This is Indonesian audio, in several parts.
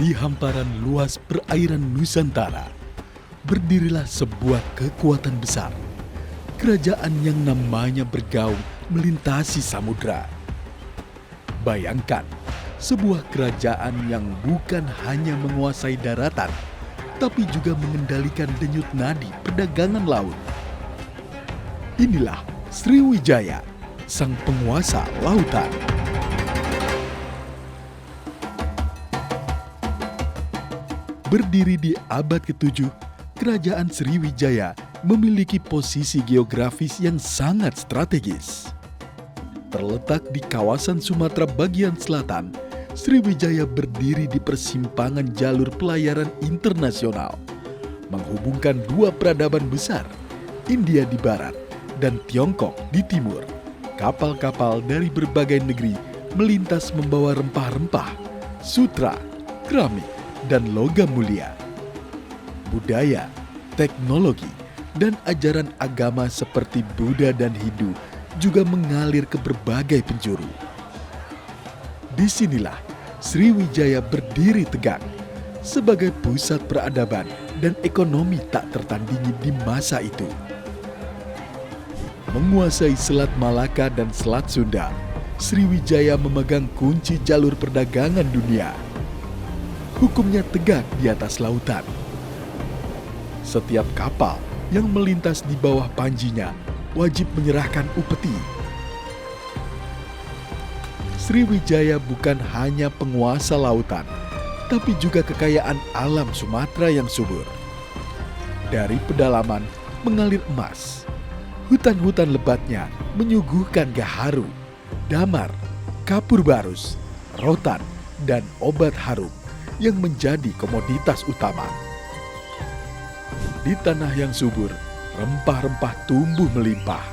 Di hamparan luas perairan Nusantara, berdirilah sebuah kekuatan besar. Kerajaan yang namanya bergaung melintasi samudra. Bayangkan, sebuah kerajaan yang bukan hanya menguasai daratan, tapi juga mengendalikan denyut nadi perdagangan laut. Inilah Sriwijaya, sang penguasa lautan. Berdiri di abad ke-7, Kerajaan Sriwijaya memiliki posisi geografis yang sangat strategis. Terletak di kawasan Sumatera bagian selatan, Sriwijaya berdiri di persimpangan jalur pelayaran internasional, menghubungkan dua peradaban besar, India di barat dan Tiongkok di timur. Kapal-kapal dari berbagai negeri melintas membawa rempah-rempah, sutra, keramik, dan logam mulia. Budaya, teknologi, dan ajaran agama seperti Buddha dan Hindu juga mengalir ke berbagai penjuru. Disinilah Sriwijaya berdiri tegak sebagai pusat peradaban dan ekonomi tak tertandingi di masa itu. Menguasai Selat Malaka dan Selat Sunda, Sriwijaya memegang kunci jalur perdagangan dunia. Hukumnya tegak di atas lautan. Setiap kapal yang melintas di bawah panjinya wajib menyerahkan upeti. Sriwijaya bukan hanya penguasa lautan, tapi juga kekayaan alam Sumatera yang subur. Dari pedalaman mengalir emas. Hutan-hutan lebatnya menyuguhkan gaharu, damar, kapur barus, rotan, dan obat harum yang menjadi komoditas utama. Di tanah yang subur, rempah-rempah tumbuh melimpah.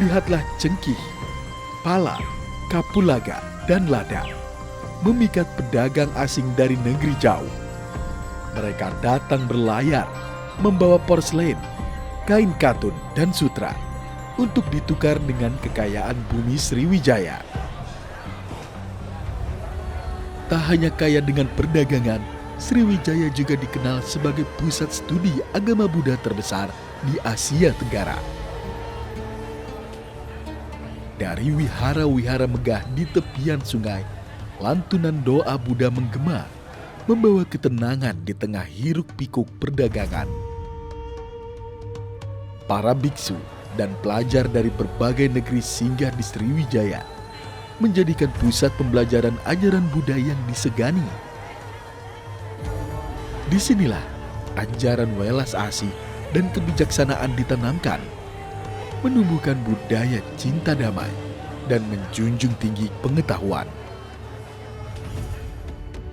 Lihatlah cengkih, pala, kapulaga, dan lada memikat pedagang asing dari negeri jauh. Mereka datang berlayar, membawa porselen, kain katun, dan sutra untuk ditukar dengan kekayaan bumi Sriwijaya. Tak hanya kaya dengan perdagangan, Sriwijaya juga dikenal sebagai pusat studi agama Buddha terbesar di Asia Tenggara. Dari wihara-wihara megah di tepian sungai, lantunan doa Buddha menggema, membawa ketenangan di tengah hiruk-pikuk perdagangan. Para biksu dan pelajar dari berbagai negeri singgah di Sriwijaya, menjadikan pusat pembelajaran ajaran Buddha yang disegani. Disinilah ajaran welas asih dan kebijaksanaan ditanamkan, menumbuhkan budaya cinta damai dan menjunjung tinggi pengetahuan.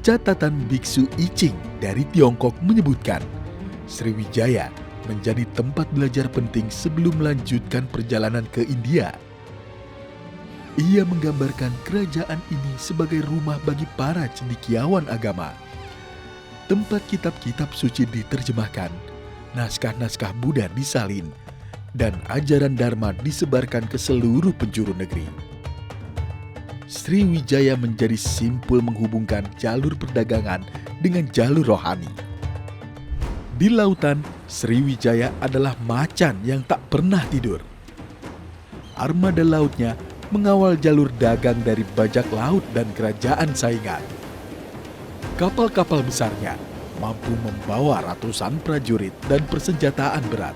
Catatan Biksu I Ching dari Tiongkok menyebutkan, Sriwijaya menjadi tempat belajar penting sebelum melanjutkan perjalanan ke India. Ia menggambarkan kerajaan ini sebagai rumah bagi para cendekiawan agama. Tempat kitab-kitab suci diterjemahkan, naskah-naskah Buddha disalin, dan ajaran Dharma disebarkan ke seluruh penjuru negeri. Sriwijaya menjadi simpul menghubungkan jalur perdagangan dengan jalur rohani. Di lautan, Sriwijaya adalah macan yang tak pernah tidur. Armada lautnya mengawal jalur dagang dari bajak laut dan kerajaan saingan. Kapal-kapal besarnya mampu membawa ratusan prajurit dan persenjataan berat.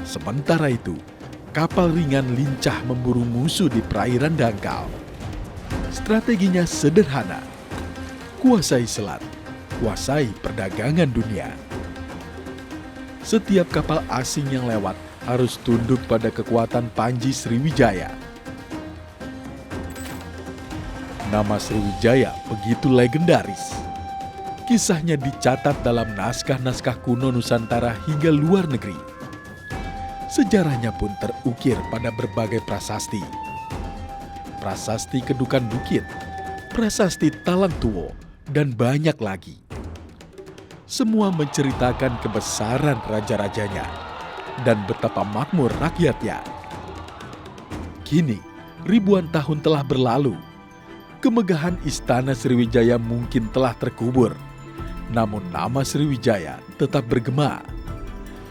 Sementara itu, kapal ringan lincah memburu musuh di perairan dangkal. Strateginya sederhana: kuasai selat, kuasai perdagangan dunia. Setiap kapal asing yang lewat harus tunduk pada kekuatan panji Sriwijaya. Nama Sriwijaya begitu legendaris. Kisahnya dicatat dalam naskah-naskah kuno Nusantara hingga luar negeri. Sejarahnya pun terukir pada berbagai prasasti. Prasasti Kedukan Bukit, prasasti Talang Tuwo, dan banyak lagi. Semua menceritakan kebesaran raja-rajanya dan betapa makmur rakyatnya. Kini, ribuan tahun telah berlalu. Kemegahan Istana Sriwijaya mungkin telah terkubur, namun nama Sriwijaya tetap bergema.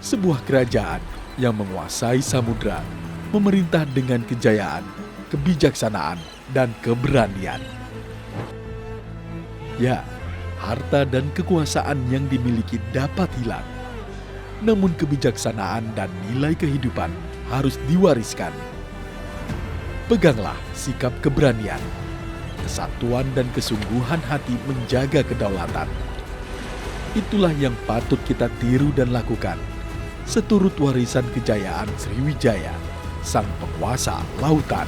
Sebuah kerajaan yang menguasai samudra, memerintah dengan kejayaan, kebijaksanaan, dan keberanian. Ya, harta dan kekuasaan yang dimiliki dapat hilang, namun kebijaksanaan dan nilai kehidupan harus diwariskan. Peganglah sikap keberanian, kesatuan dan kesungguhan hati menjaga kedaulatan. Itulah yang patut kita tiru dan lakukan, seturut warisan kejayaan Sriwijaya, sang penguasa lautan.